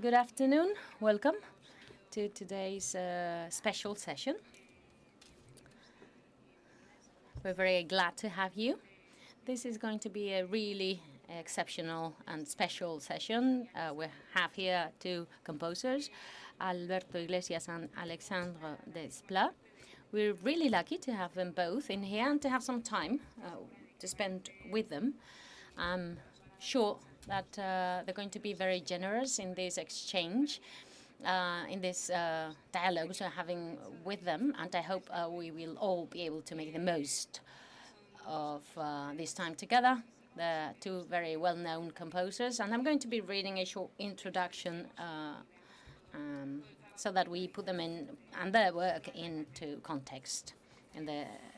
Good afternoon. Welcome to today's special session. We're very glad to have you. This is going to be a really exceptional and special session. We have here two composers, Alberto Iglesias and Alexandre Desplat. We're really lucky to have them both in here and to have some time to spend with them. I'm sure that they're going to be very generous in this exchange, in this dialogue we're having with them, and I hope we will all be able to make the most of this time together. They're two very well-known composers, and I'm going to be reading a short introduction so that we put them in and their work into context,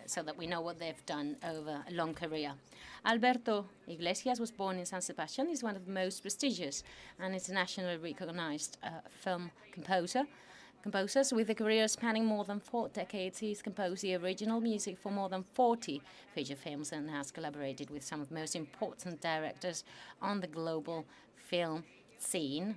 so that we know what they've done over a long career. Alberto Iglesias was born in San Sebastian. He's one of the most prestigious and internationally recognized film composers with a career spanning more than 4 decades. He's composed the original music for more than 40 feature films and has collaborated with some of the most important directors on the global film scene,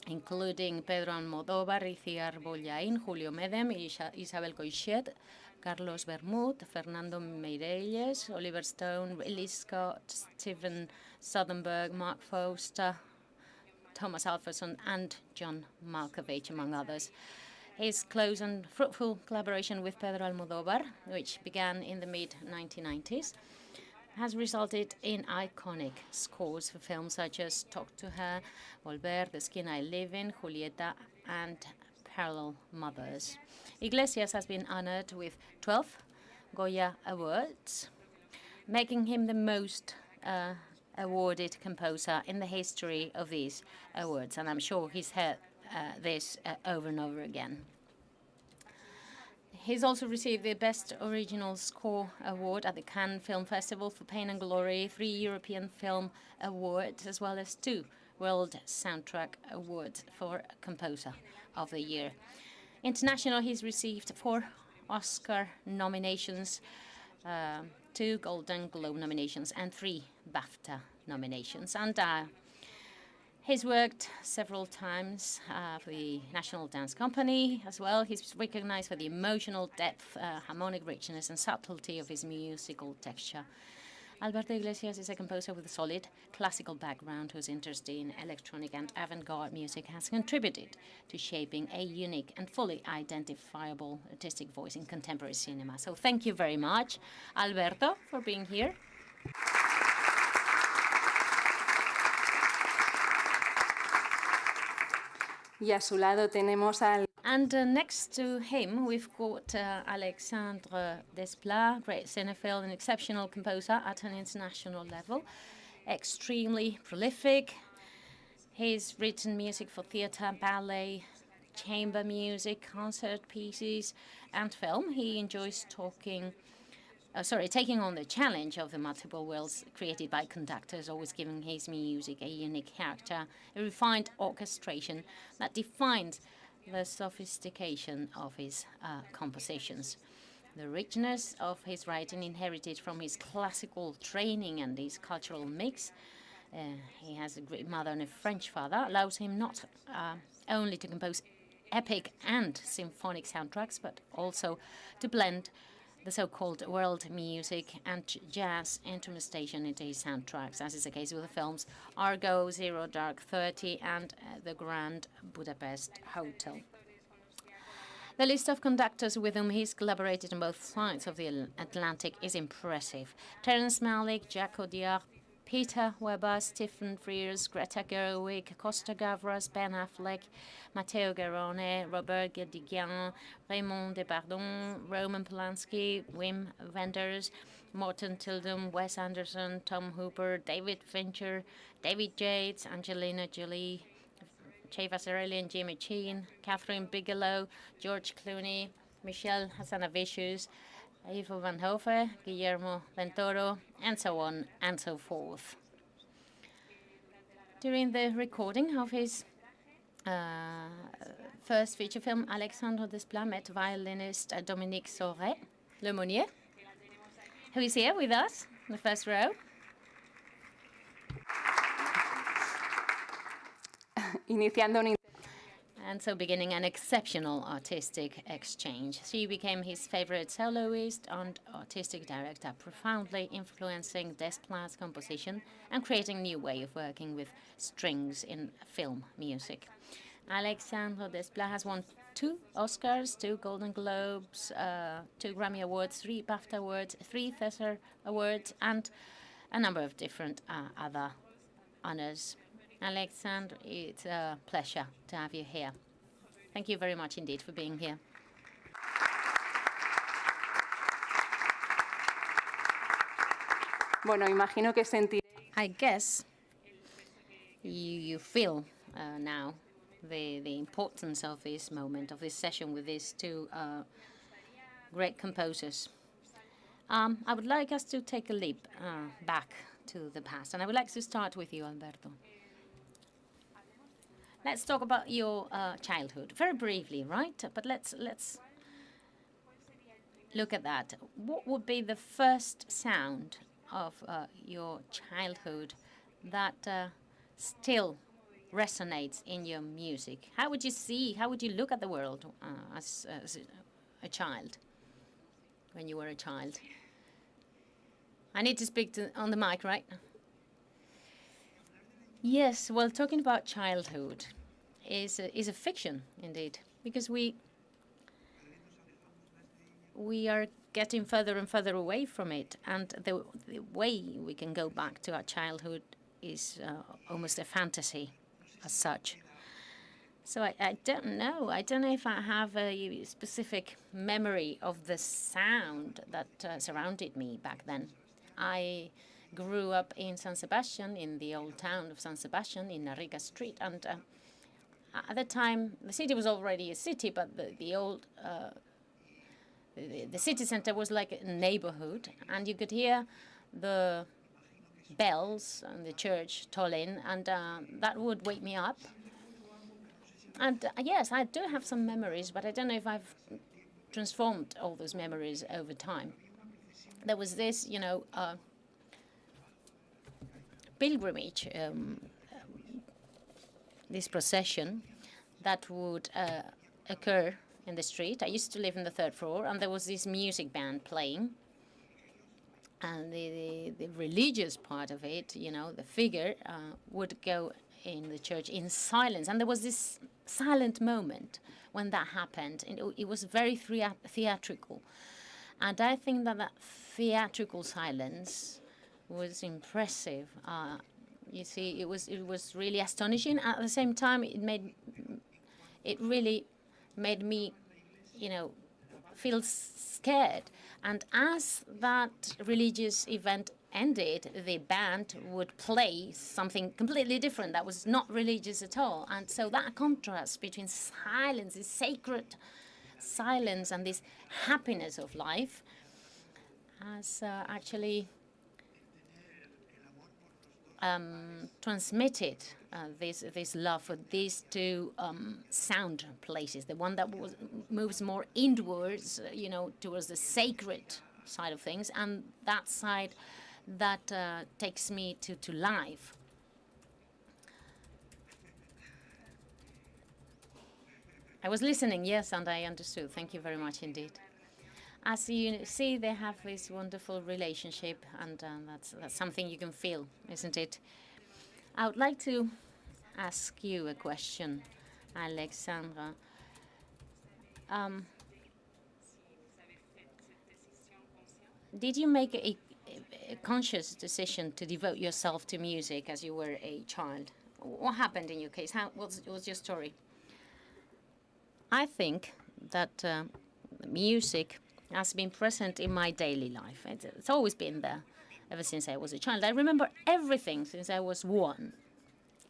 including Pedro Almodóvar, Iciar Bollaín, Julio Medem, Isabel Coixet, Carlos Bermud, Fernando Meirelles, Oliver Stone, Ridley Scott, Steven Soderbergh, Mark Foster, Thomas Alfredson, and John Malkovich, among others. His close and fruitful collaboration with Pedro Almodóvar, which began in the mid-1990s, has resulted in iconic scores for films such as Talk to Her, Volver, The Skin I Live In, Julieta, and Parallel Mothers. Iglesias has been honored with 12 Goya Awards, making him the most awarded composer in the history of these awards, and I'm sure he's heard this over and over again. He's also received the Best Original Score Award at the Cannes Film Festival for Pain and Glory, 3 European Film Awards, as well as 2 World Soundtrack Awards for Composer of the Year. International, he's received 4 Oscar nominations, 2 Golden Globe nominations, and 3 BAFTA nominations. And he's worked several times for the National Dance Company as well. He's recognized for the emotional depth, harmonic richness, and subtlety of his musical texture. Alberto Iglesias is a composer with a solid classical background whose interest in electronic and avant-garde music has contributed to shaping a unique and fully identifiable artistic voice in contemporary cinema. So thank you very much, Alberto, for being here. Y a su lado tenemos al... And next to him, we've got Alexandre Desplat, great cinephile and exceptional composer at an international level, extremely prolific. He's written music for theatre, ballet, chamber music, concert pieces, and film. He enjoys taking on the challenge of the multiple worlds created by conductors, always giving his music a unique character, a refined orchestration that defines the sophistication of his compositions. The richness of his writing, inherited from his classical training and his cultural mix, he has a great mother and a French father, allows him not only to compose epic and symphonic soundtracks, but also to blend the so-called world music and jazz instrumentation into his soundtracks, as is the case with the films Argo, Zero Dark 30, and The Grand Budapest Hotel. The list of conductors with whom he's collaborated on both sides of the Atlantic is impressive. Terence Malick, Jacques Audiard, Peter Weber, Stephen Frears, Greta Gerwig, Costa Gavras, Ben Affleck, Matteo Garrone, Robert Guédiguian, Raymond Depardon, Roman Polanski, Wim Wenders, Morten Tildum, Wes Anderson, Tom Hooper, David Fincher, David Yates, Angelina Jolie, Jay Vasarely and Jimmy Chin, Catherine Bigelow, George Clooney, Michelle Hazanavicius, Ivo Van Hove, Guillermo del Toro, and so on and so forth. During the recording of his first feature film, Alexandre Desplat met violinist Dominique Sauret Lemonnier, who is here with us in the first row. iniciando un... And so beginning an exceptional artistic exchange. She became his favorite soloist and artistic director, profoundly influencing Desplat's composition and creating a new way of working with strings in film music. Alexandre Desplat has won 2 Oscars, 2 Golden Globes, 2 Grammy Awards, 3 BAFTA Awards, 3 Thesser Awards, and a number of different other honors. Alexandre, it's a pleasure to have you here. Thank you very much indeed for being here. Bueno, imagino que sentiré... I guess you feel now the importance of this moment, of this session with these 2 great composers. I would like us to take a leap back to the past, and I would like to start with you, Alberto. Let's talk about your childhood, very briefly, right? But let's look at that. What would be the first sound of your childhood that still resonates in your music? How would you look at the world as a child, when you were a child? I need to speak on the mic, right? Yes, well, talking about childhood is a fiction, indeed, because we are getting further and further away from it, and the way we can go back to our childhood is almost a fantasy as such. So I don't know. I don't know if I have a specific memory of the sound that surrounded me back then. I grew up in San Sebastian, in the old town of San Sebastian, in Narriga Street, and at the time the city was already a city, but the old the city center was like a neighborhood, and you could hear the bells and the church tolling, and that would wake me up. And yes, I do have some memories, but I don't know if I've transformed all those memories over time. There was this, pilgrimage, this procession that would occur in the street. I used to live in the 3rd floor, and there was this music band playing. And the religious part of it, the figure would go in the church in silence. And there was this silent moment when that happened. And it was very theatrical. And I think that theatrical silence was impressive. You see, it was really astonishing. At the same time, it really made me, feel scared. And as that religious event ended, the band would play something completely different that was not religious at all. And so that contrast between silence, this sacred silence, and this happiness of life has actually transmitted this love for these 2 sound places. The one that moves more inwards, towards the sacred side of things, and that side that takes me to life. I was listening, yes, and I understood. Thank you very much indeed. As you see, they have this wonderful relationship, and that's something you can feel, isn't it? I would like to ask you a question, Alexandra. Did you make a conscious decision to devote yourself to music as you were a child? What happened in your case? What was your story? I think that music has been present in my daily life. It's always been there ever since I was a child. I remember everything since I was 1.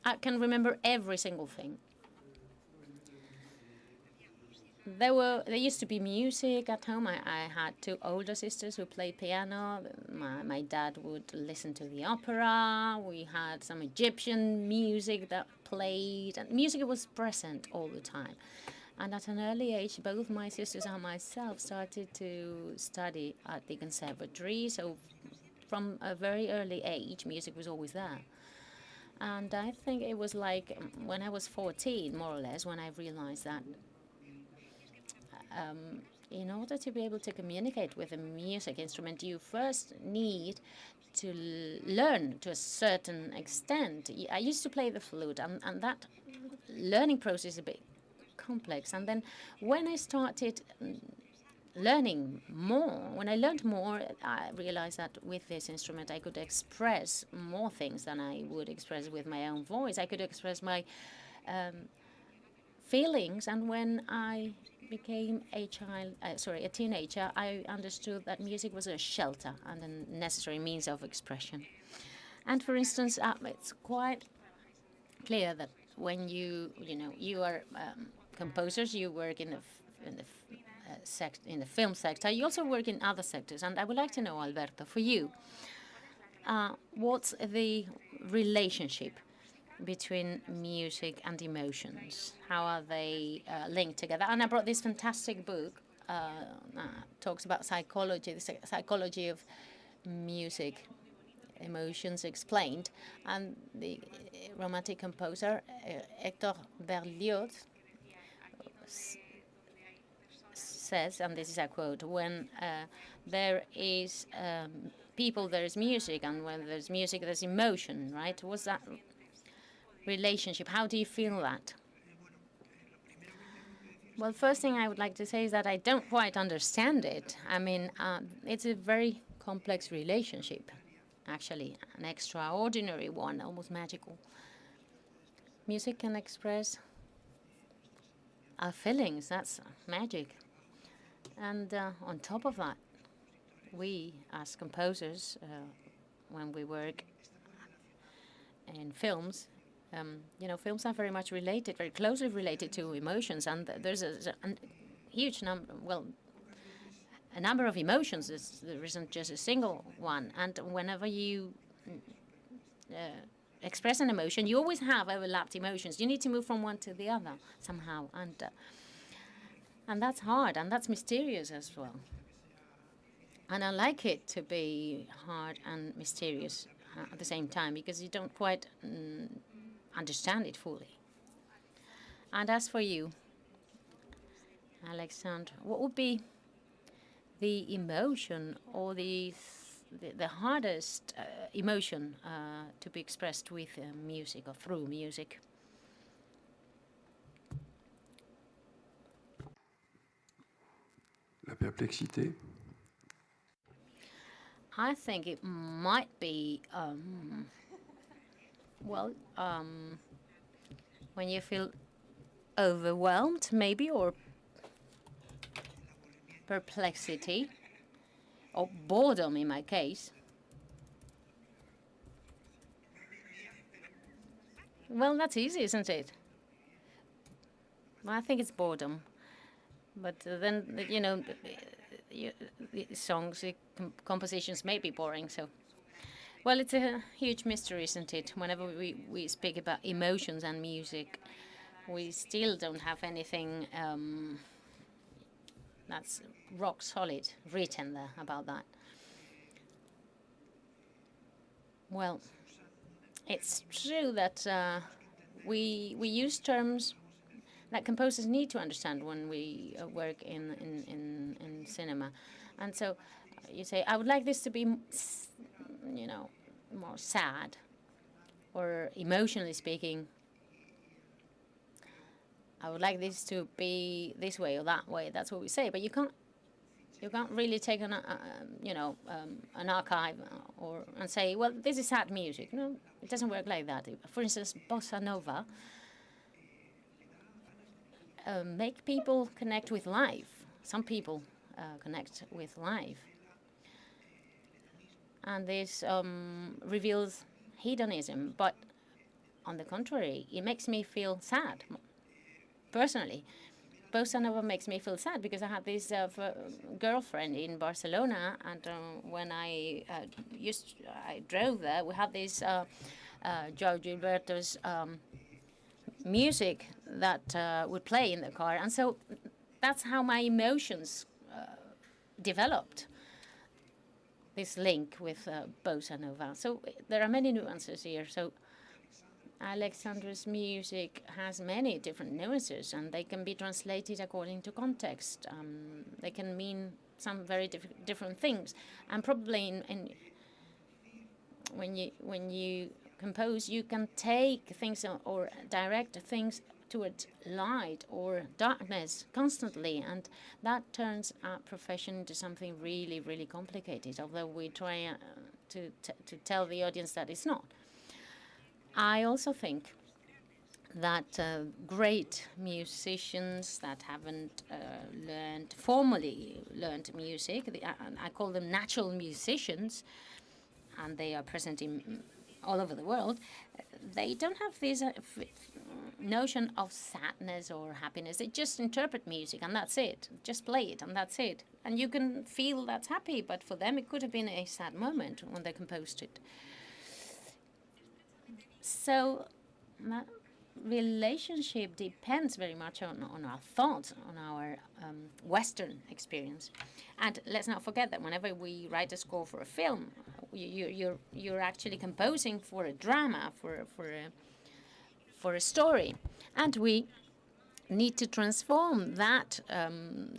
I can remember every single thing. There used to be music at home. I had 2 older sisters who played piano. My dad would listen to the opera. We had some Egyptian music that played, and music was present all the time. And at an early age, both my sisters and myself started to study at the conservatory. So from a very early age, music was always there. And I think it was like when I was 14, more or less, when I realized that in order to be able to communicate with a music instrument, you first need to learn to a certain extent. I used to play the flute, and that learning process is a bit complex. And then when I started learning more, when I learned more, I realized that with this instrument I could express more things than I would express with my own voice. I could express my feelings, and when I became a teenager, I understood that music was a shelter and a necessary means of expression. And for instance, it's quite clear that when you are composers, you work in the film sector. You also work in other sectors, and I would like to know, Alberto, for you, what's the relationship between music and emotions? How are they linked together? And I brought this fantastic book, talks about psychology, the psychology of music, Emotions Explained. And the romantic composer, Hector Berlioz, says, and this is a quote, when there is people, there is music, and when there's music, there's emotion, right? What's that relationship? How do you feel that? Well, first thing I would like to say is that I don't quite understand it. I mean, it's a very complex relationship, actually, an extraordinary one, almost magical. Music can express our feelings. That's magic. And on top of that, we as composers, when we work in films, films are very much related, very closely related to emotions, and there's a huge number, a number of emotions. There isn't just a single one. And whenever you express an emotion, you always have overlapped emotions. You need to move from one to the other somehow, and that's hard, and that's mysterious as well. And I like it to be hard and mysterious at the same time, because you don't quite understand it fully. And as for you, Alexandre, what would be the emotion or the hardest emotion to be expressed with music or through music? La perplexité. I think it might be, when you feel overwhelmed, maybe, or perplexity, or boredom in my case. Well, that's easy, isn't it? Well, I think it's boredom. But then, the songs, the compositions may be boring, so. Well, it's a huge mystery, isn't it? Whenever we speak about emotions and music, we still don't have anything that's rock solid written there about that. Well, it's true that we use terms that composers need to understand when we work in cinema. And so you say, I would like this to be, more sad, or emotionally speaking, I would like this to be this way or that way. That's what we say. But you can't really take an archive and say, well, this is sad music. No, it doesn't work like that. For instance, bossa nova make people connect with life. Some people connect with life. And this reveals hedonism. But on the contrary, it makes me feel sad, personally. Bossa Nova makes me feel sad because I had this girlfriend in Barcelona, and when I drove there, we had this George Gilberto's music that would play in the car, and so that's how my emotions developed. This link with Bossa Nova. So there are many nuances here. So Alexandre's music has many different nuances, and they can be translated according to context. They can mean some very different things, and probably when you compose, you can take things or direct things towards light or darkness constantly, and that turns our profession into something really, really complicated, although we try to tell the audience that it's not. I also think that great musicians that haven't formally learned music, I call them natural musicians, and they are present in all over the world, they don't have this notion of sadness or happiness. They just interpret music and that's it. Just play it and that's it. And you can feel that's happy, but for them it could have been a sad moment when they composed it. So that relationship depends very much on our thoughts, on our Western experience. And let's not forget that whenever we write a score for a film, you're actually composing for a drama, for a story, and we need to transform that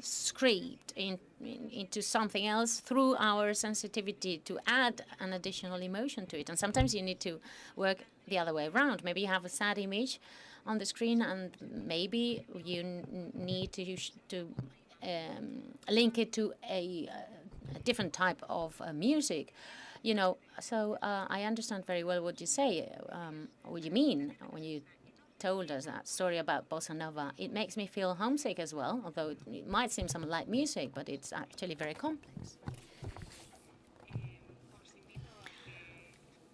script into something else through our sensitivity to add an additional emotion to it. And sometimes you need to work the other way around. Maybe you have a sad image on the screen, and maybe you need to link it to a different type of music. You know, so I understand very well what you say, what you mean when you told us that story about bossa nova. It makes me feel homesick as well, although it might seem some light music, but it's actually very complex.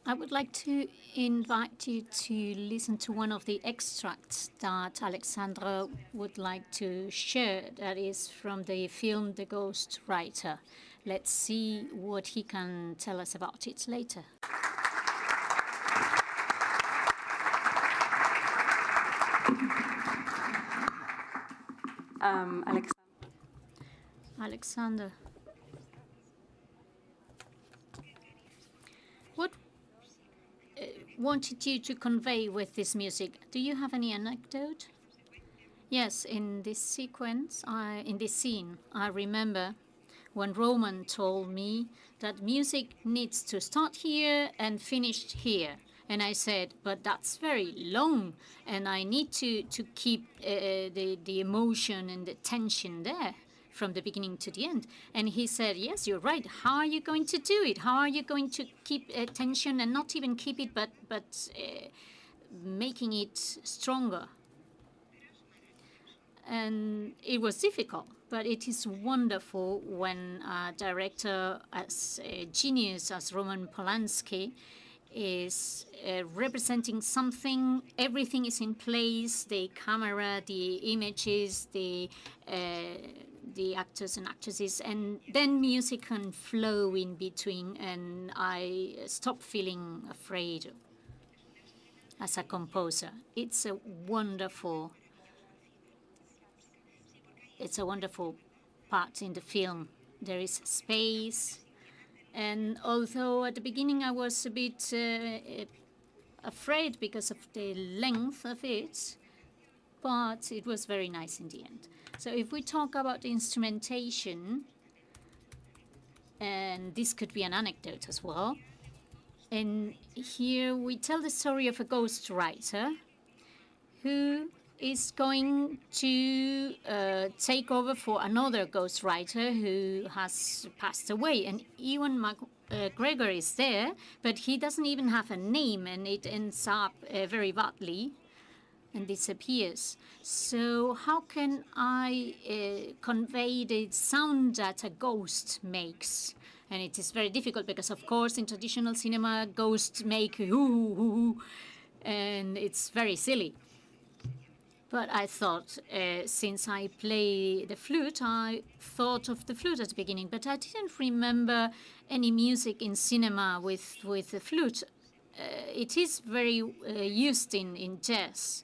I would like to invite you to listen to one of the extracts that Alexandre would like to share, that is from the film The Ghost Writer. Let's see what he can tell us about it later. Alexander, what wanted you to convey with this music? Do you have any anecdote? Yes, in this sequence, in this scene, I remember when Roman told me that music needs to start here and finish here. And I said, but that's very long, and I need to keep the emotion and the tension there from the beginning to the end. And he said, yes, you're right. How are you going to do it? How are you going to keep tension and not even keep it, but making it stronger? And it was difficult, but it is wonderful when a director as a genius as Roman Polanski is representing something. Everything is in place, the camera, the images, the actors and actresses, and then music can flow in between, and I stop feeling afraid as a composer. It's a wonderful part in the film. There is space, and although at the beginning I was a bit afraid because of the length of it, but it was very nice in the end. So if we talk about the instrumentation, and this could be an anecdote as well, and here we tell the story of a ghostwriter who is going to take over for another ghostwriter who has passed away. And Ewan McGregor is there, but he doesn't even have a name, and it ends up very badly and disappears. So how can I convey the sound that a ghost makes? And it is very difficult because, of course, in traditional cinema, ghosts make hoo-hoo-hoo, and it's very silly. But I thought, since I play the flute, I thought of the flute at the beginning, but I didn't remember any music in cinema with the flute. It is very used in jazz,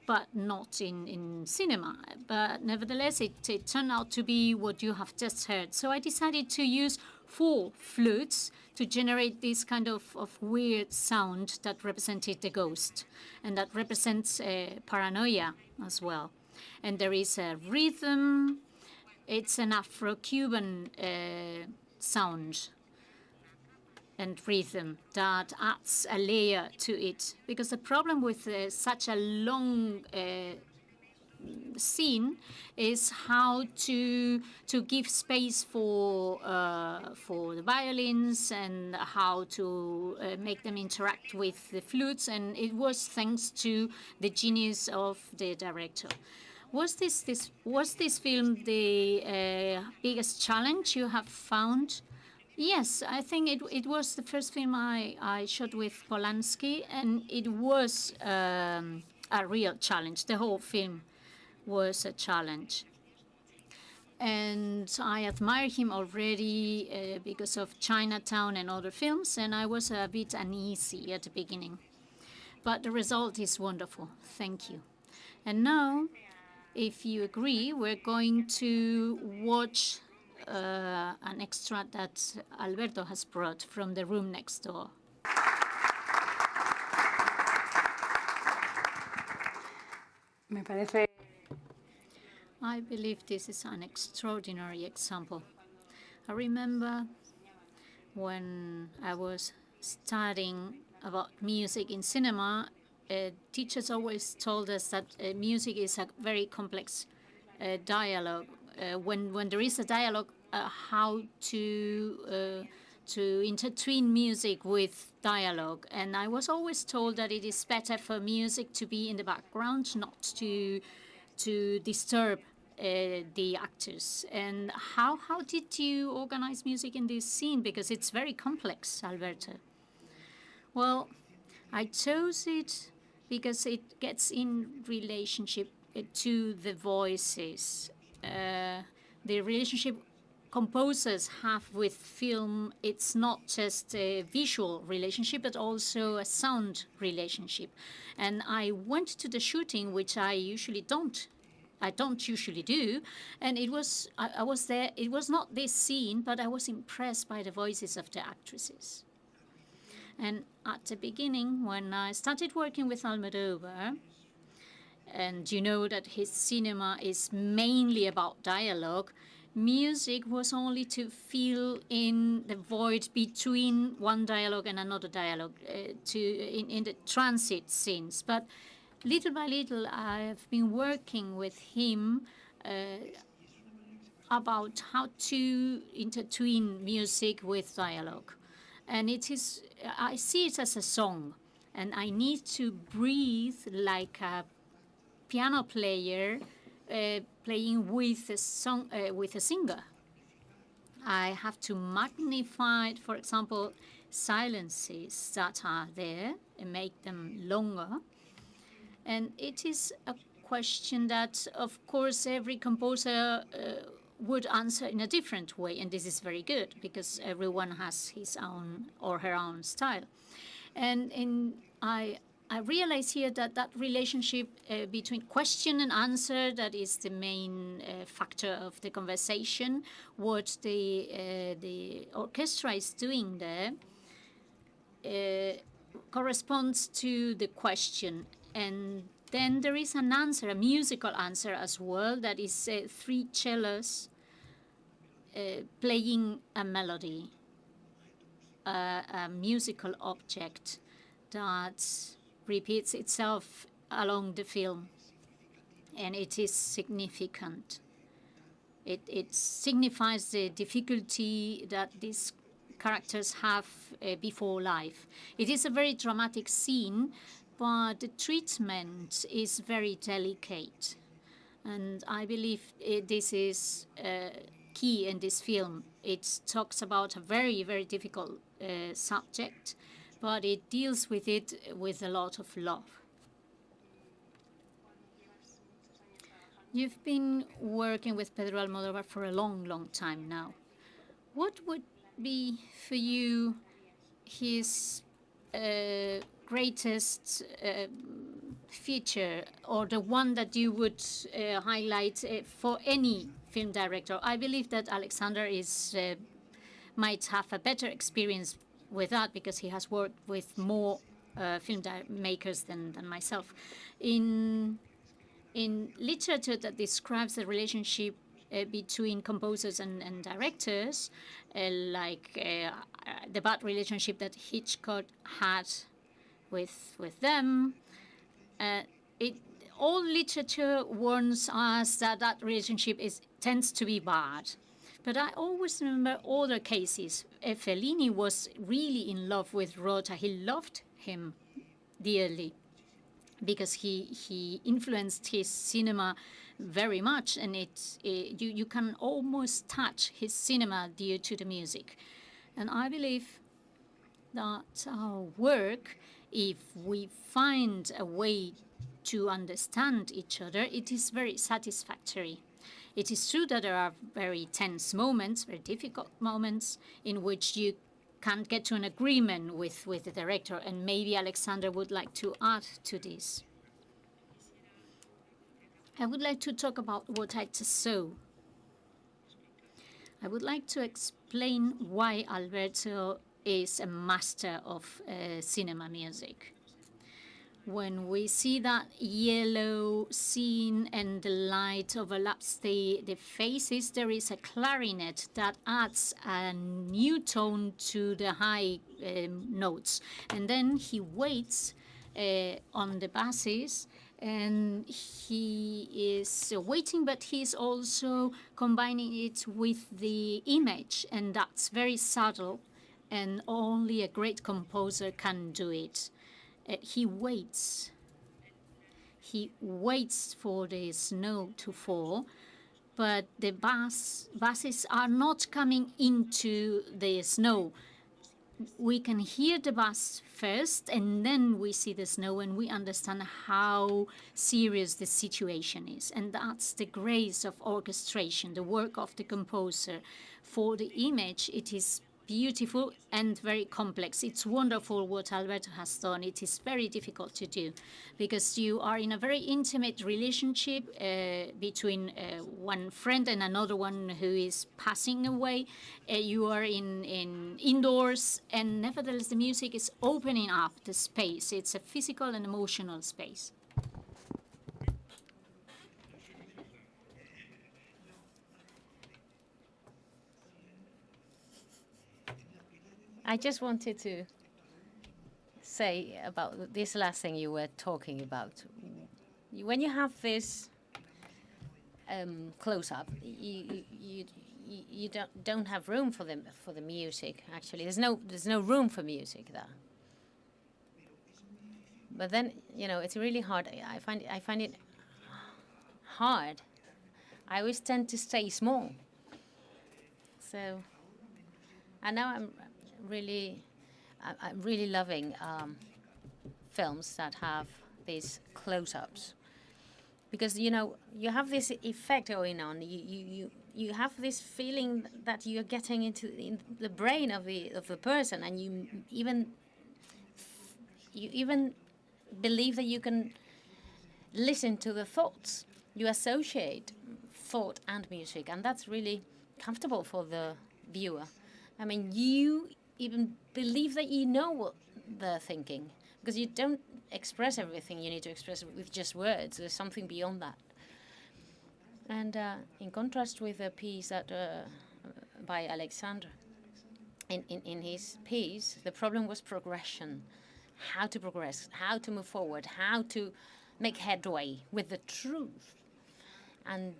but not in cinema. But nevertheless, it turned out to be what you have just heard. So I decided to use 4 flutes to generate this kind of weird sound that represented the ghost, and that represents paranoia as well. And there is a rhythm. It's an Afro-Cuban sound and rhythm that adds a layer to it. Because the problem with such a long scene is how to give space for the violins, and how to make them interact with the flutes, and it was thanks to the genius of the director. Was this film the biggest challenge you have found? Yes, I think it was the first film I shot with Polanski, and it was a real challenge. The whole film was a challenge. And I admire him already because of Chinatown and other films, and I was a bit uneasy at the beginning. But the result is wonderful. Thank you. And now, if you agree, we're going to watch an extract that Alberto has brought from the room next door. Me parece. I believe this is an extraordinary example. I remember when I was studying about music in cinema, teachers always told us that music is a very complex dialogue. When there is a dialogue, how to intertwine music with dialogue. And I was always told that it is better for music to be in the background, not to disturb the actors. And how did you organize music in this scene? Because it's very complex, Alberto. Well, I chose it because it gets in relationship to the voices. The relationship composers have with film, it's not just a visual relationship, but also a sound relationship. And I went to the shooting, which I don't usually do, and I was there. It was not this scene, but I was impressed by the voices of the actresses. And at the beginning, when I started working with Almodovar, and you know that his cinema is mainly about dialogue, music was only to fill in the void between one dialogue and another dialogue, in the transit scenes. But little by little, I have been working with him about how to intertwine music with dialogue. And I see it as a song, and I need to breathe like a piano player playing with a song, with a singer. I have to magnify, for example, silences that are there and make them longer. And it is a question that, of course, every composer would answer in a different way. And this is very good because everyone has his own or her own style. And I realize here that relationship between question and answer, that is the main factor of the conversation, what the orchestra is doing there corresponds to the question. And then there is an answer, a musical answer as well, that is 3 cellos playing a melody, a musical object that repeats itself along the film, and it is significant. It signifies the difficulty that these characters have before life. It is a very dramatic scene, but the treatment is very delicate. And I believe this is key in this film. It talks about a very, very difficult subject, but it deals with it with a lot of love. You've been working with Pedro Almodóvar for a long, long time now. What would be for you his greatest feature, or the one that you would highlight for any film director? I believe that Alexandre is might have a better experience with that because he has worked with more makers than myself. In literature that describes the relationship between composers and directors, the bad relationship that Hitchcock had with them, it all literature warns us that that relationship tends to be bad. But I always remember other cases. Fellini was really in love with Rota. He loved him dearly because he influenced his cinema very much, and you can almost touch his cinema due to the music. And I believe that our work, if we find a way to understand each other, it is very satisfactory. It is true that there are very tense moments, very difficult moments, in which you can't get to an agreement with the director, and maybe Alexandre would like to add to this. I would like to talk about what I just saw. I would like to explain why Alberto is a master of cinema music. When we see that yellow scene and the light overlaps the faces, there is a clarinet that adds a new tone to the high notes. And then he waits on the basses, and he is waiting, but he's also combining it with the image, and that's very subtle, and only a great composer can do it. He waits. He waits for the snow to fall, but the basses are not coming into the snow. We can hear the bass first, and then we see the snow, and we understand how serious the situation is. And that's the grace of orchestration, the work of the composer. For the image, it is beautiful and very complex. It's wonderful what Alberto has done. It is very difficult to do because you are in a very intimate relationship between one friend and another one who is passing away. You are in indoors, and nevertheless the music is opening up the space. It's a physical and emotional space. I just wanted to say about this last thing you were talking about. When you have this close-up, you don't have room for the music. Actually, there's no room for music there. But then it's really hard. I find it hard. I always tend to stay small. So, and now I'm really loving films that have these close-ups, because you have this effect going on. You have this feeling that you're getting into the brain of the person, and you even believe that you can listen to the thoughts. You associate thought and music, and that's really comfortable for the viewer. I mean, you even believe that you know what they're thinking, because you don't express everything you need to express with just words. There's something beyond that. And in contrast with a piece that by Alexandre, in his piece, the problem was progression. How to progress, how to move forward, how to make headway with the truth, and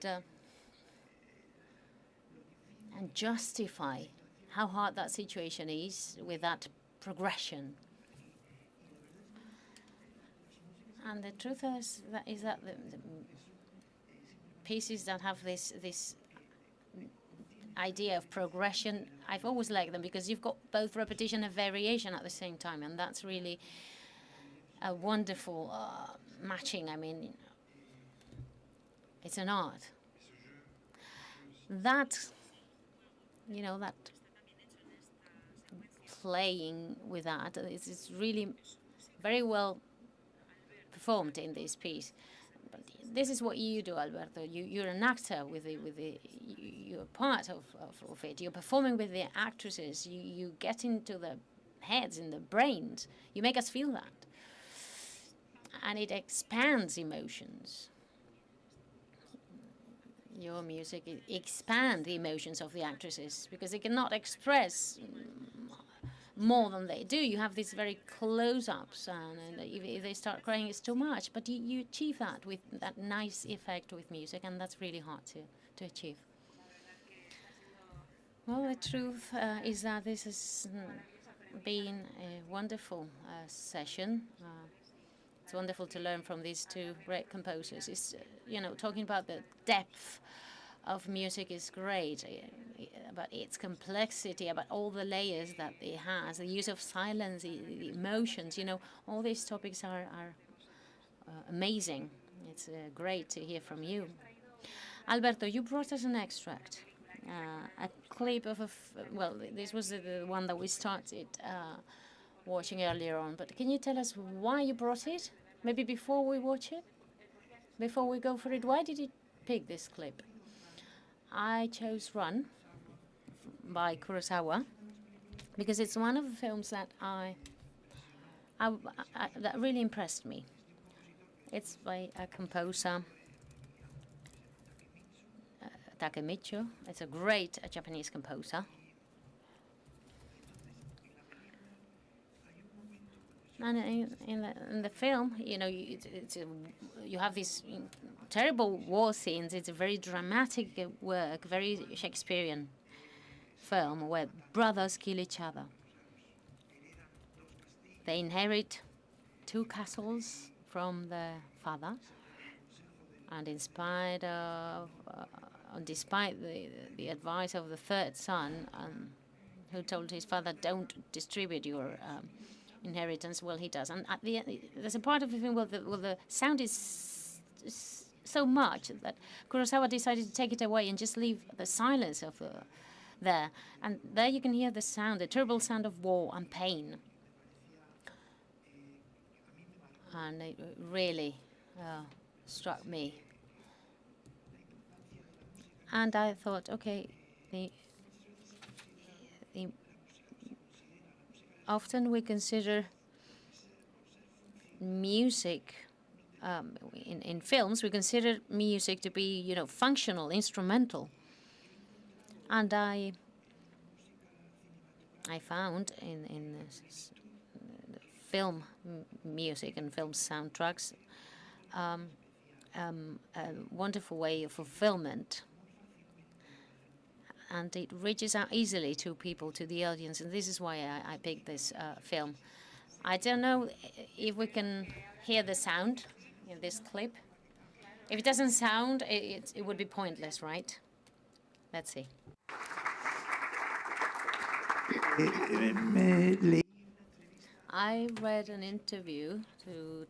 justify how hard that situation is with that progression. And the truth is that the pieces that have this idea of progression, I've always liked them, because you've got both repetition and variation at the same time, and that's really a wonderful matching. I mean, it's an art. That, that playing with that is really very well performed in this piece. But this is what you do, Alberto. You're an actor with the you're part of it. You're performing with the actresses. You get into the heads, in the brains. You make us feel that. And it expands emotions. Your music expands the emotions of the actresses because they cannot express more than they do. You have these very close-ups, and if they start crying, it's too much. But you achieve that with that nice effect with music, and that's really hard to achieve. Well, the truth is that this has been a wonderful session. It's wonderful to learn from these two great composers. It's, talking about the depth of music is great, about its complexity, about all the layers that it has, the use of silence, the emotions, all these topics are amazing. It's great to hear from you. Alberto, you brought us an extract, a clip of this was the one that we started watching earlier on, but can you tell us why you brought it? Maybe before we watch it? Before we go for it, why did you pick this clip? I chose Run by Kurosawa because it's one of the films that that really impressed me. It's by a composer, Takemichi. It's a great Japanese composer. And in the film, you have these terrible war scenes. It's a very dramatic work, very Shakespearean film where brothers kill each other. They inherit 2 castles from their father, and despite the advice of the 3rd son, who told his father, "Don't distribute your inheritance," well, he does. And at the end, there's a part of the film where the sound is so much that Kurosawa decided to take it away and just leave the silence of there. And there you can hear the sound, the terrible sound of war and pain. And it really struck me. And I thought, okay, often we consider music in films. We consider music to be, functional, instrumental. And I found in the film music and film soundtracks a wonderful way of fulfillment. And it reaches out easily to people, to the audience, and this is why I picked this film. I don't know if we can hear the sound in this clip. If it doesn't sound, it would be pointless, right? Let's see. I read an interview to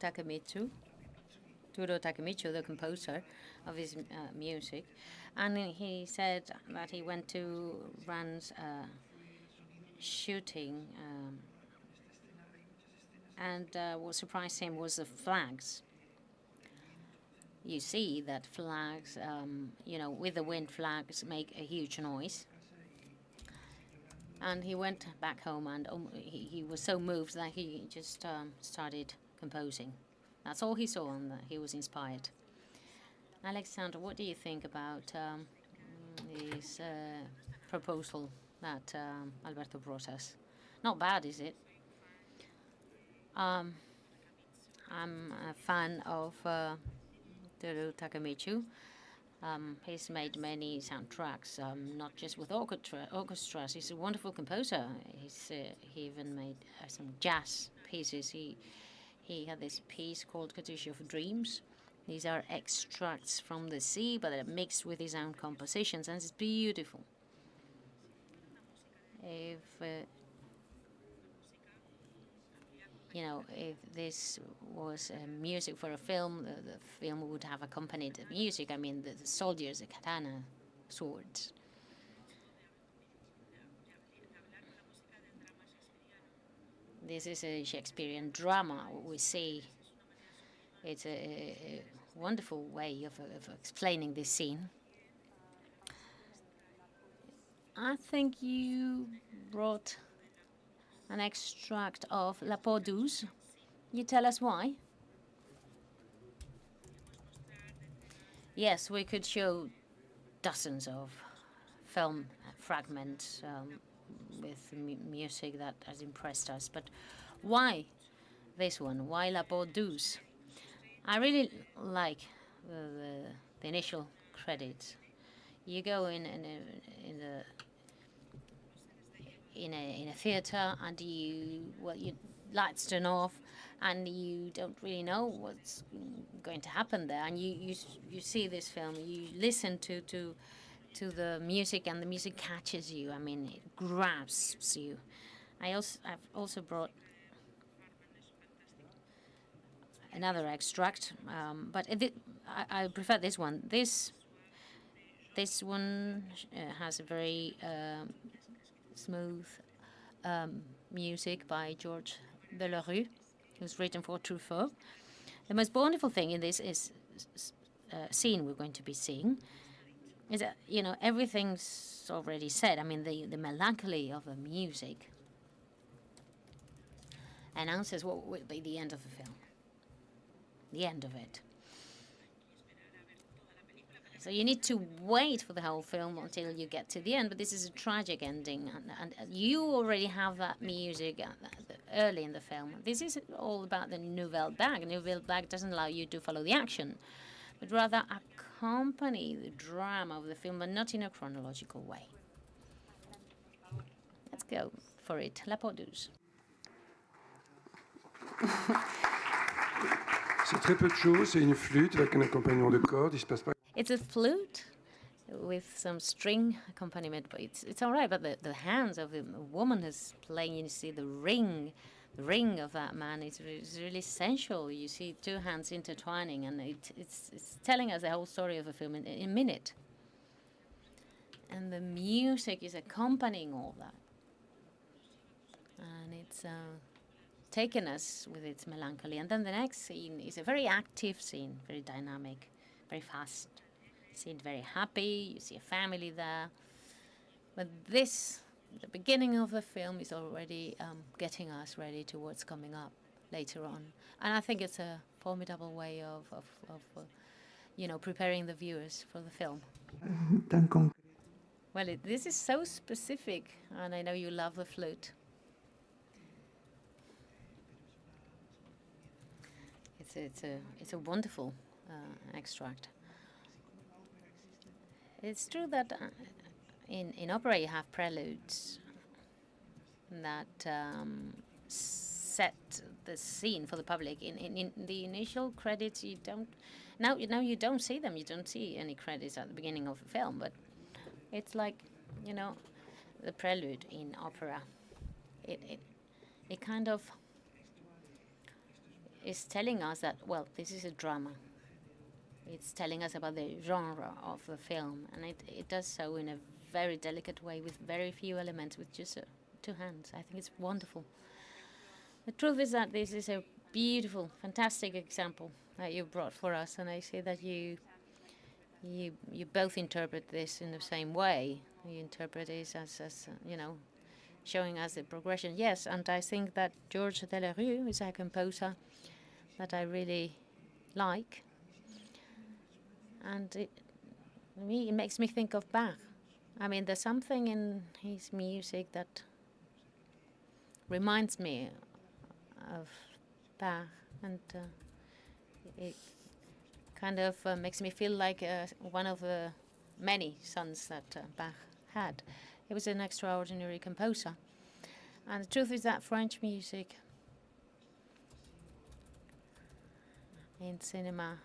Turo Takemichi, the composer of his music, and he said that he went to Ran's shooting, and what surprised him was the flags. You see that flags, with the wind, flags make a huge noise. And he went back home, and he was so moved that he just started composing. That's all he saw, and he was inspired. Alexandre, what do you think about this proposal that Alberto brought us? Not bad, is it? I'm a fan of Toru Takemichi. He's made many soundtracks, not just with orchestras. He's a wonderful composer. He even made some jazz pieces. He had this piece called Katusha of Dreams. These are extracts from the sea, but they're mixed with his own compositions, and it's beautiful. If if this was music for a film, the film would have accompanied the music. I mean, the soldiers, the katana, swords. This is a Shakespearean drama. We see it's a wonderful way of explaining this scene. I think you brought an extract of La Peau Douce. You tell us why? Yes, we could show dozens of film fragments with music that has impressed us, but why this one? Why La Peau Douce? I really like the initial credits. You go in a theater and you lights turn off and you don't really know what's going to happen there, and you see this film, you listen to the music, and the music catches you. I mean, it grasps you. I've also brought another extract, but I prefer this one. This one has a very smooth music by Georges Delerue, who's written for Truffaut. The most wonderful thing in this is scene we're going to be seeing is that, everything's already said. I mean, the melancholy of the music announces what will be the end of the film, the end of it. So you need to wait for the whole film until you get to the end, but this is a tragic ending, and you already have that music early in the film. This is all about the nouvelle vague. Nouvelle vague doesn't allow you to follow the action, but rather accompany the drama of the film, but not in a chronological way. Let's go for it. La Peau Douce. C'est très peu de choses, c'est une flûte avec un accompagnement de cordes, il se passe pas. It's a flute with some string accompaniment, but it's all right. But the hands of the woman who's playing, you see the ring of that man is really sensual. You see two hands intertwining, and it's telling us the whole story of the film in a minute. And the music is accompanying all that, and it's taken us with its melancholy. And then the next scene is a very active scene, very dynamic, very fast. Scene, very happy. You see a family there. But this, the beginning of the film, is already getting us ready to what's coming up later on. And I think it's a formidable way of preparing the viewers for the film. Well, this is so specific, and I know you love the flute. It's a wonderful extract. It's true that in opera you have preludes that set the scene for the public. In the initial credits, you don't. Now you don't see them. You don't see any credits at the beginning of the film. But it's like, the prelude in opera. It kind of is telling us that, well, this is a drama. It's telling us about the genre of the film, and it does so in a very delicate way with very few elements, with just two hands. I think it's wonderful. The truth is that this is a beautiful, fantastic example that you brought for us, and I see that you both interpret this in the same way. You interpret this as showing us the progression. Yes, and I think that Georges Delerue is a composer that I really like. And it makes me think of Bach. I mean, there's something in his music that reminds me of Bach, and it kind of makes me feel like one of the many sons that Bach had. He was an extraordinary composer. And the truth is that French music in cinema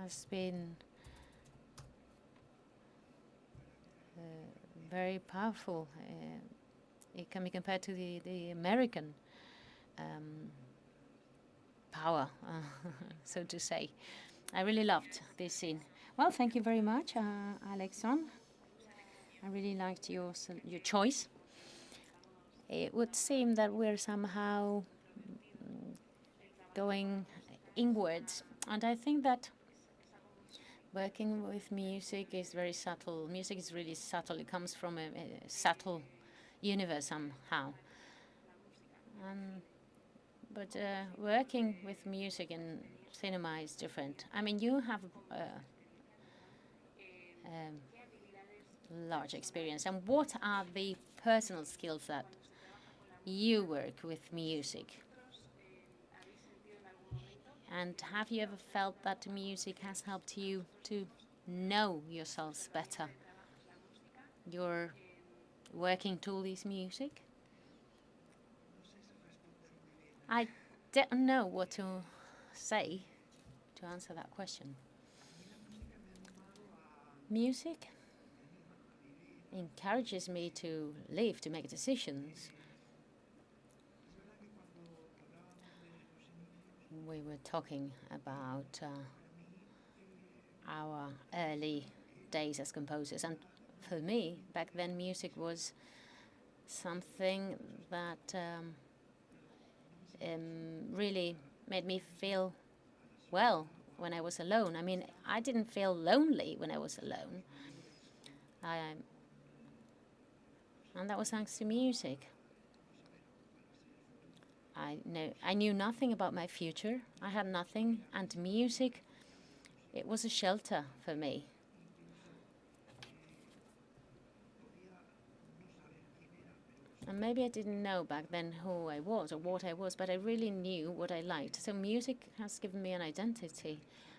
has been very powerful. It can be compared to the American power, so to say. I really loved this scene. Well, thank you very much, Alexandre. I really liked your choice. It would seem that we're somehow going inwards, and I think that Working with music is very subtle. Music is really subtle. It comes from a subtle universe somehow. But working with music in cinema is different. I mean, you have large experience. And what are the personal skills that you work with music? And have you ever felt that music has helped you to know yourselves better? Your working tool is music? I don't know what to say to answer that question. Music encourages me to live, to make decisions. We were talking about our early days as composers, and for me, back then, music was something that really made me feel well when I was alone. I mean, I didn't feel lonely when I was alone. And that was thanks to music. I knew nothing about my future. I had nothing, and music, it was a shelter for me. And maybe I didn't know back then who I was or what I was, but I really knew what I liked. So music has given me an identity,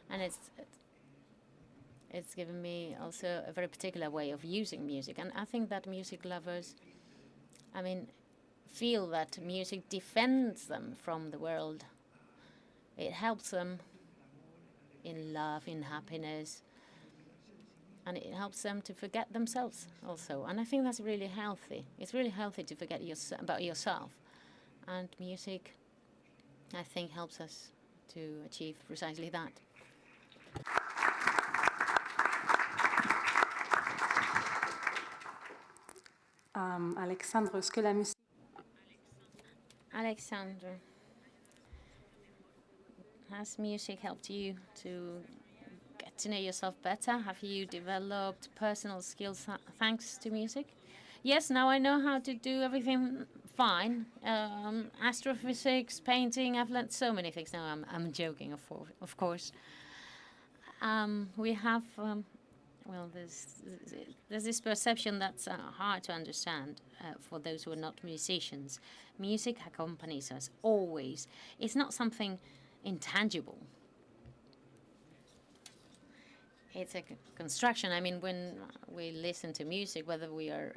and it's given me also a very particular way of using music. And I think that music lovers, I mean, feel that music defends them from the world. It helps them in love, in happiness, and it helps them to forget themselves also. And I think that's really healthy. It's really healthy to forget about yourself. And music, I think, helps us to achieve precisely that. Alexandre, est-ce que la musique... Alexandre, has music helped you to get to know yourself better? Have you developed personal skills thanks to music? Yes, now I know how to do everything fine. Astrophysics, painting, I've learned so many things. Now I'm joking, of course. We have, well, there's this perception that's hard to understand for those who are not musicians. Music accompanies us always. It's not something intangible. It's a construction. I mean, when we listen to music, whether we are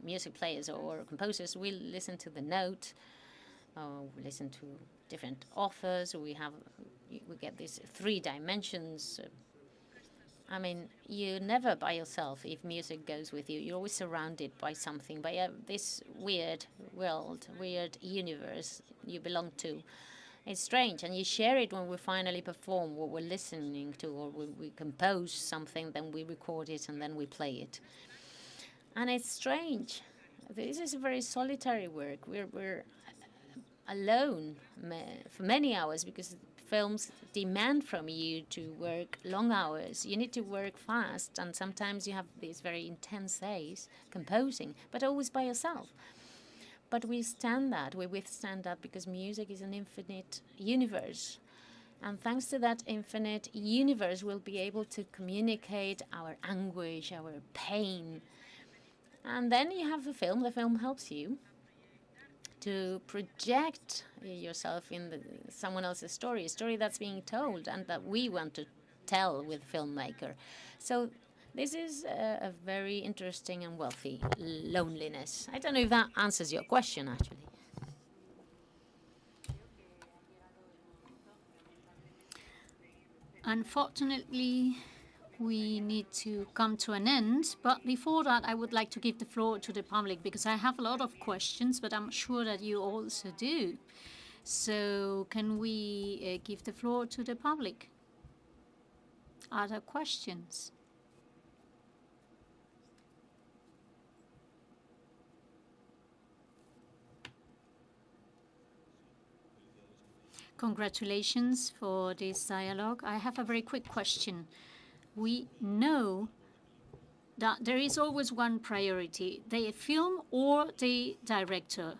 music players or composers, we listen to the note, we listen to different authors. We get these 3 dimensions. I mean, you're never by yourself if music goes with you. You're always surrounded by something, by this weird world, weird universe you belong to. It's strange, and you share it when we finally perform what we're listening to, or we compose something, then we record it, and then we play it. And it's strange. This is a very solitary work. We're alone for many hours because films demand from you to work long hours. You need to work fast, and sometimes you have these very intense days composing, but always by yourself. But we withstand that because music is an infinite universe. And thanks to that infinite universe, we'll be able to communicate our anguish, our pain. And then you have the film. The film helps you to project yourself in someone else's story, a story that's being told and that we want to tell with filmmaker. So this is a very interesting and wealthy loneliness. I don't know if that answers your question, actually. Unfortunately, we need to come to an end. But before that, I would like to give the floor to the public because I have a lot of questions, but I'm sure that you also do. So can we give the floor to the public? Other questions? Congratulations for this dialogue. I have a very quick question. we know that there is always one priority, the film or the director.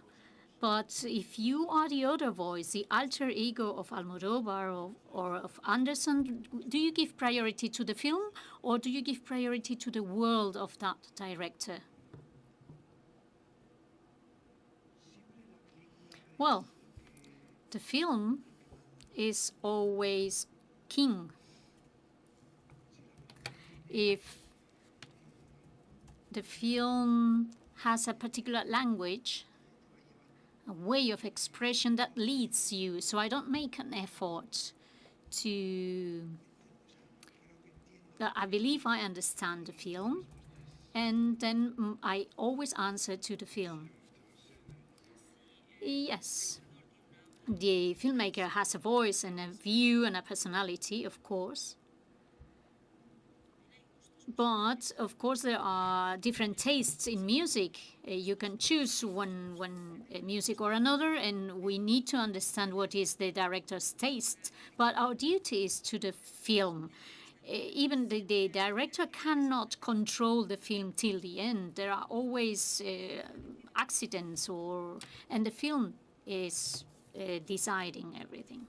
But if you are the other voice, the alter ego of Almodovar or of Anderson, do you give priority to the film or do you give priority to the world of that director? Well, the film is always king. If the film has a particular language, a way of expression that leads you, so I don't make an effort to... I believe I understand the film, and then I always answer to the film. Yes, the filmmaker has a voice and a view and a personality, of course. But, of course, there are different tastes in music. You can choose one music or another, and we need to understand what is the director's taste. But our duty is to the film. Even the director cannot control the film till the end. There are always accidents, and the film is deciding everything.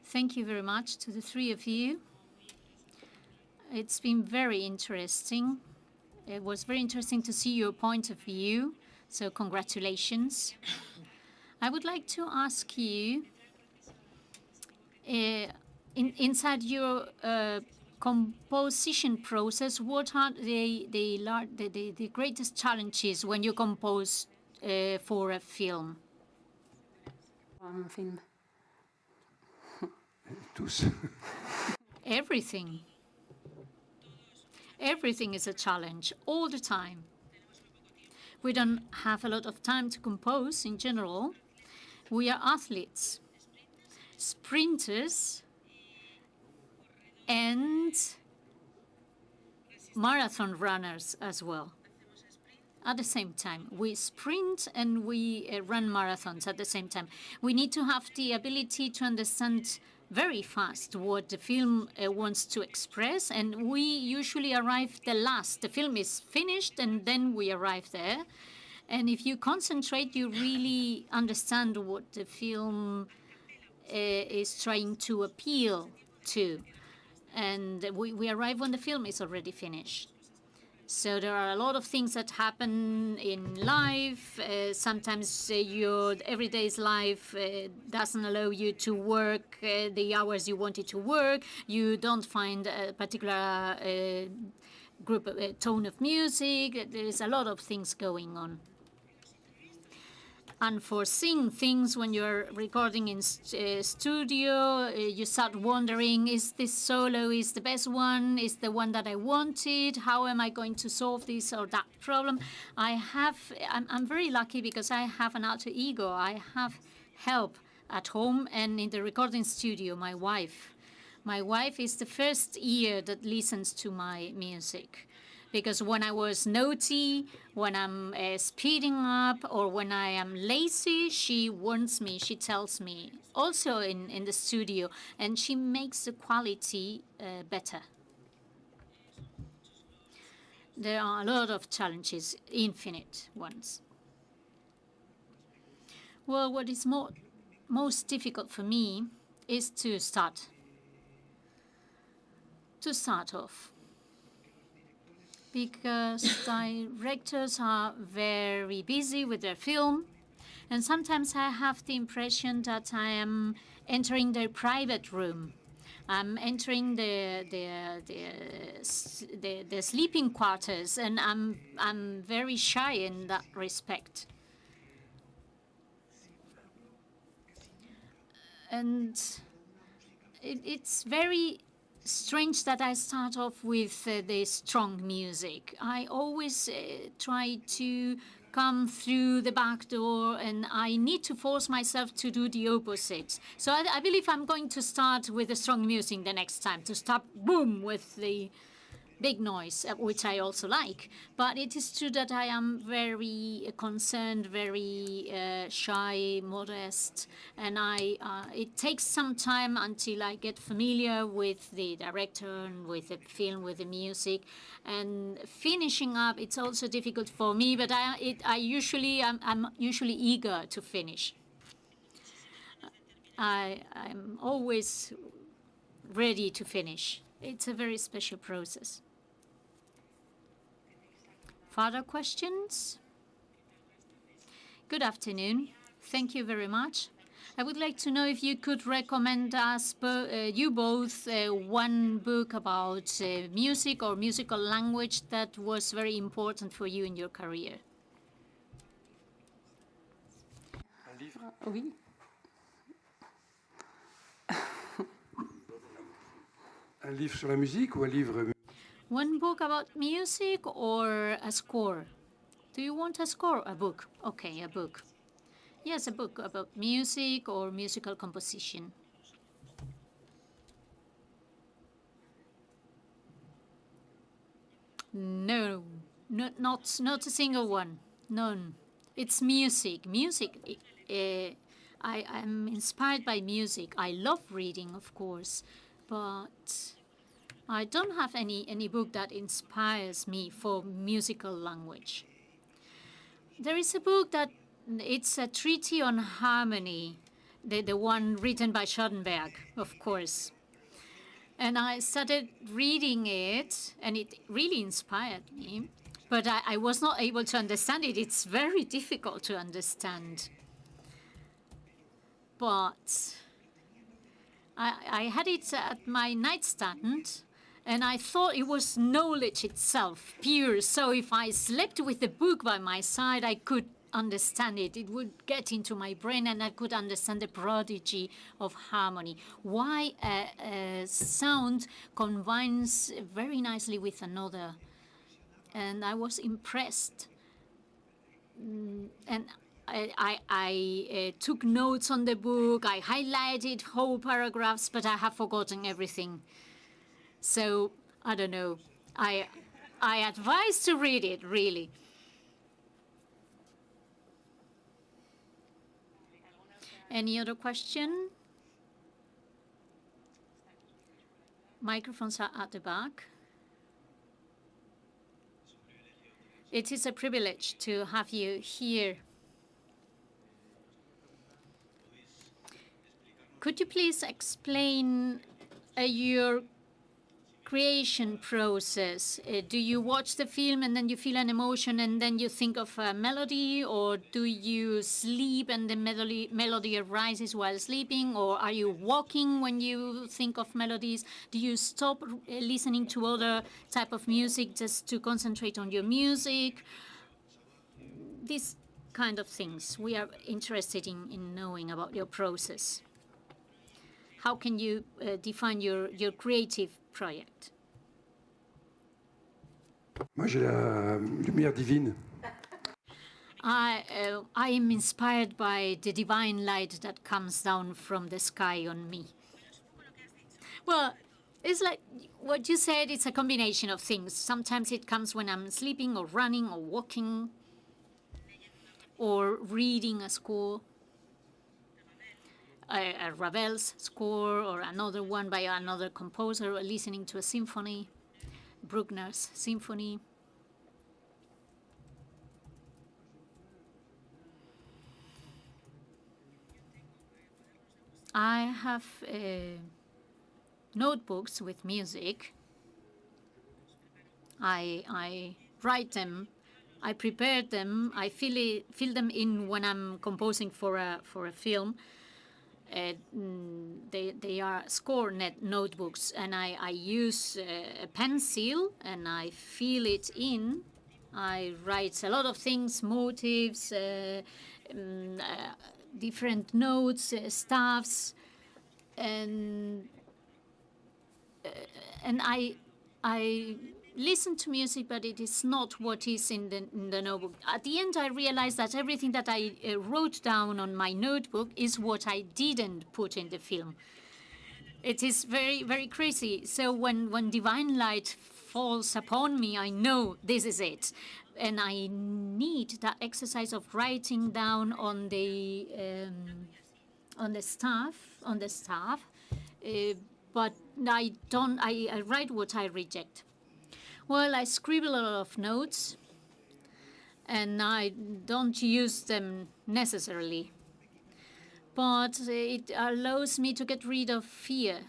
Thank you very much to the three of you. It's been very interesting. It was very interesting to see your point of view, so congratulations. I would like to ask you, inside your composition process, what are the greatest challenges when you compose for a film? Film. Tous. Everything. Everything is a challenge all the time. We don't have a lot of time to compose in general. We are athletes, sprinters, and marathon runners as well. At the same time, we sprint and we run marathons at the same time. We need to have the ability to understand very fast what the film wants to express, and we usually arrive the last. The film is finished, and then we arrive there. And if you concentrate, you really understand what the film is trying to appeal to. And we arrive when the film is already finished. So there are a lot of things that happen in life. Sometimes your everyday's life doesn't allow you to work the hours you wanted to work. You don't find a particular tone of music. There is a lot of things going on. Unforeseen things when you're recording in studio. You start wondering, is this solo is the best one? Is the one that I wanted? How am I going to solve this or that problem? I'm very lucky because I have an alter ego. I have help at home and in the recording studio, my wife. My wife is the first ear that listens to my music. Because when I was naughty, when I'm speeding up, or when I am lazy, she warns me, she tells me, also in the studio, and she makes the quality better. There are a lot of challenges, infinite ones. Well, what is most difficult for me is to start off. Because directors are very busy with their film, and sometimes I have the impression that I am entering their private room. I'm entering the sleeping quarters, and I'm very shy in that respect. And it's very strange that I start off with the strong music. I always try to come through the back door, and I need to force myself to do the opposite. So I believe I'm going to start with the strong music the next time, to start boom with the big noise, which I also like. But it is true that I am very concerned, very shy, modest, and it takes some time until I get familiar with the director and with the film, with the music, and finishing up. It's also difficult for me, but I'm usually eager to finish. I'm always ready to finish. It's a very special process. Further questions? Good afternoon. Thank you very much. I would like to know if you could recommend us, you both, one book about music or musical language that was very important for you in your career. Oui. Un livre sur la musique ou un livre... One book about music or a score? Do you want a score? A book. Okay, a book. Yes, a book about music or musical composition. No, not a single one. None. It's music. Music. I'm inspired by music. I love reading, of course, but I don't have any book that inspires me for musical language. There is a book that it's a treatise on harmony, the one written by Schoenberg, of course. And I started reading it, and it really inspired me. But I was not able to understand it. It's very difficult to understand. But I had it at my nightstand, and I thought it was knowledge itself, pure. So if I slept with the book by my side, I could understand it. It would get into my brain, and I could understand the prodigy of harmony. Why a sound combines very nicely with another. And I was impressed. And I took notes on the book. I highlighted whole paragraphs, but I have forgotten everything. So, I don't know. I advise to read it, really. Any other question? Microphones are at the back. It is a privilege to have you here. Could you please explain your creation process? Do you watch the film and then you feel an emotion and then you think of a melody, or do you sleep and the melody arises while sleeping, or are you walking when you think of melodies? Do you stop listening to other type of music just to concentrate on your music? These kind of things. We are interested in knowing about your process. How can you define your creative project? Moi, j'ai la lumière divine. I am inspired by the divine light that comes down from the sky on me. Well, it's like what you said, it's a combination of things. Sometimes it comes when I'm sleeping or running or walking or reading a score. A Ravel's score, or another one by another composer, or listening to a symphony, Bruckner's symphony. I have notebooks with music. I write them, I prepare them, I fill them in when I'm composing for a film. They are score notebooks, and I use a pencil and I fill it in. I write a lot of things, motives, different notes, staffs, and I listen to music, but it is not what is in the notebook. At the end, I realized that everything that I wrote down on my notebook is what I didn't put in the film. It is very, very crazy. So when Divine Light falls upon me, I know this is it. And I need that exercise of writing down on the staff, but I don't. I write what I reject. Well, I scribble a lot of notes, and I don't use them necessarily. But it allows me to get rid of fear.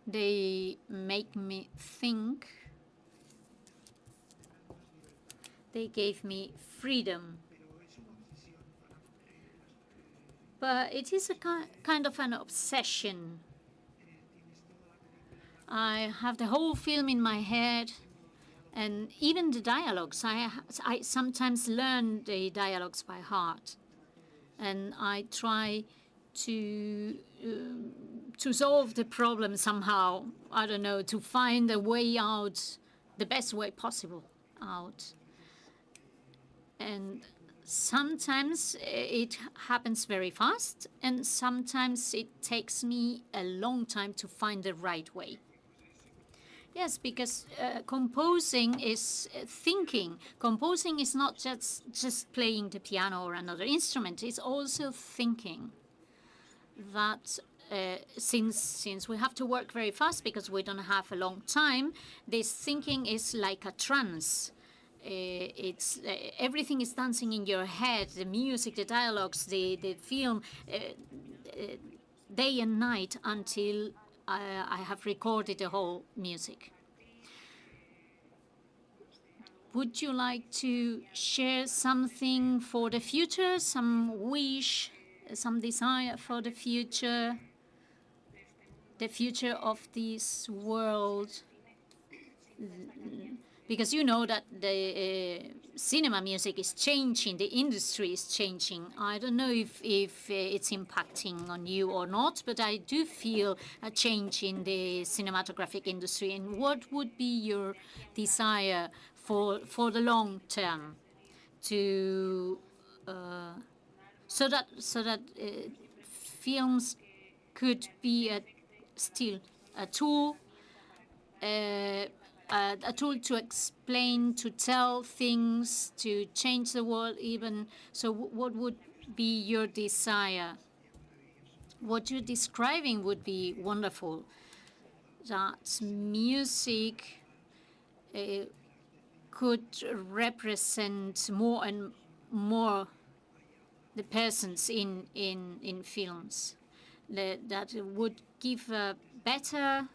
They make me think. They gave me freedom. But it is a kind of an obsession. I have the whole film in my head, and even the dialogues. I sometimes learn the dialogues by heart, and I try to solve the problem somehow. I don't know, to find a way out, the best way possible out. And sometimes it happens very fast, and sometimes it takes me a long time to find the right way. Yes, because composing is thinking. Composing is not just playing the piano or another instrument. It's also thinking. That since we have to work very fast because we don't have a long time, this thinking is like a trance. It's everything is dancing in your head, the music, the dialogues, the film, day and night until I have recorded the whole music. Would you like to share something for the future, some wish, some desire for the future of this world? Because you know that the cinema music is changing, the industry is changing. I don't know if it's impacting on you or not, but I do feel a change in the cinematographic industry. And what would be your desire for the long term, to so that films could be still a tool? A tool to explain, to tell things, to change the world even. So what would be your desire? What you're describing would be wonderful. That music could represent more and more the persons in films. That would give a better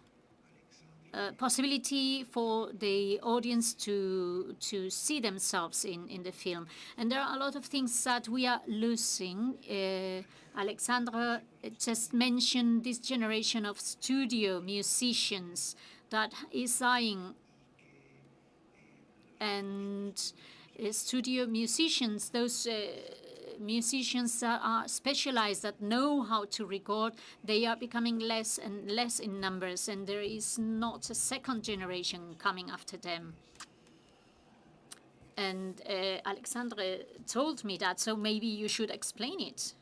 possibility for the audience to see themselves in the film. And there are a lot of things that we are losing. Alexandre just mentioned this generation of studio musicians that is dying. And studio musicians, those musicians that are specialized, that know how to record, they are becoming less and less in numbers, and there is not a second generation coming after them. And Alexandre told me that, so maybe you should explain it,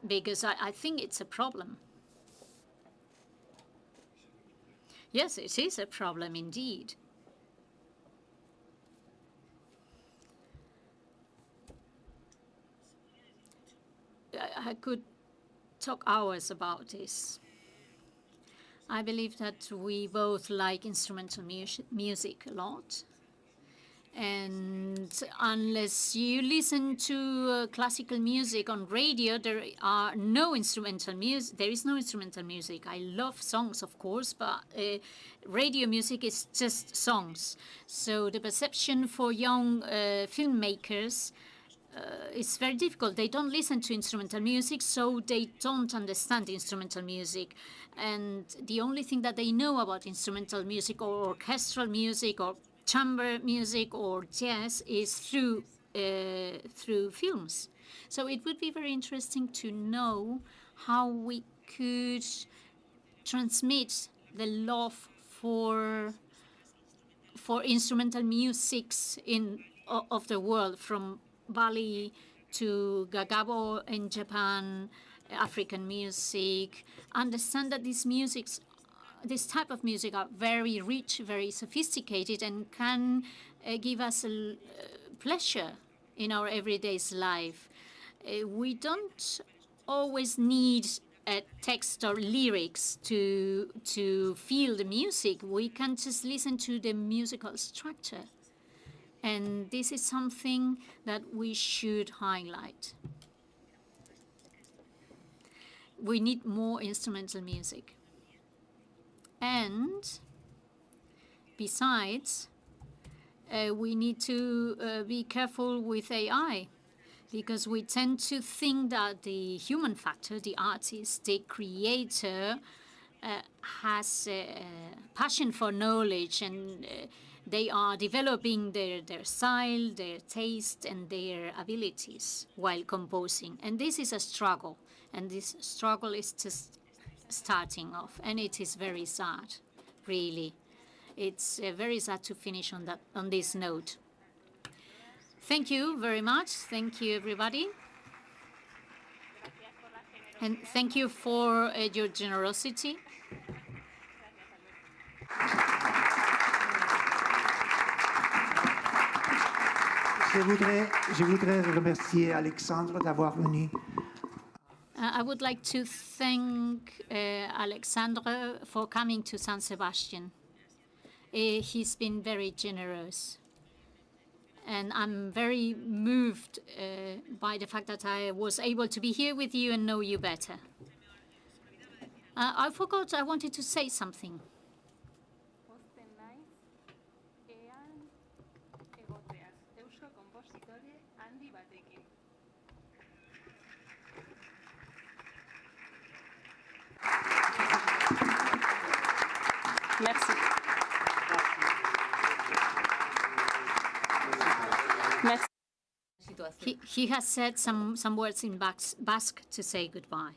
because I think it's a problem. Yes, it is a problem indeed. I could talk hours about this. I believe that we both like instrumental music a lot. And unless you listen to classical music on radio, there are no instrumental music. There is no instrumental music. I love songs, of course, but radio music is just songs. So the perception for young filmmakers it's very difficult. They don't listen to instrumental music, so they don't understand instrumental music. And the only thing that they know about instrumental music or orchestral music or chamber music or jazz is through films. So it would be very interesting to know how we could transmit the love for instrumental musics of the world, from Bali to Gagabo in Japan, African music. Understand that these musics this type of music are very rich, very sophisticated, and can give us a pleasure in our everyday life. We don't always need a text or lyrics to feel the music. We can just listen to the musical structure. And this is something that we should highlight. We need more instrumental music. And besides, we need to be careful with AI, because we tend to think that the human factor, the artist, the creator, has a passion for knowledge, and they are developing their style, their taste, and their abilities while composing. And this is a struggle, and this struggle is just starting off, and it is very sad, really. It's very sad to finish on this note. Thank you very much. Thank you, everybody. And thank you for your generosity. Je voudrais remercier Alexandre d'avoir venu. I would like to thank Alexandre for coming to San Sebastian. He's been very generous. And I'm very moved by the fact that I was able to be here with you and know you better. I forgot I wanted to say something. Merci. Merci. He has said some words in Basque to say goodbye.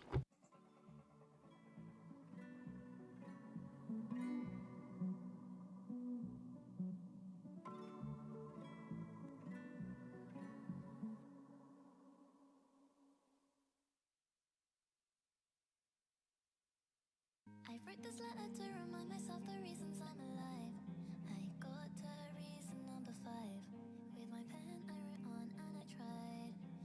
I wrote this letter to remind myself the reasons I'm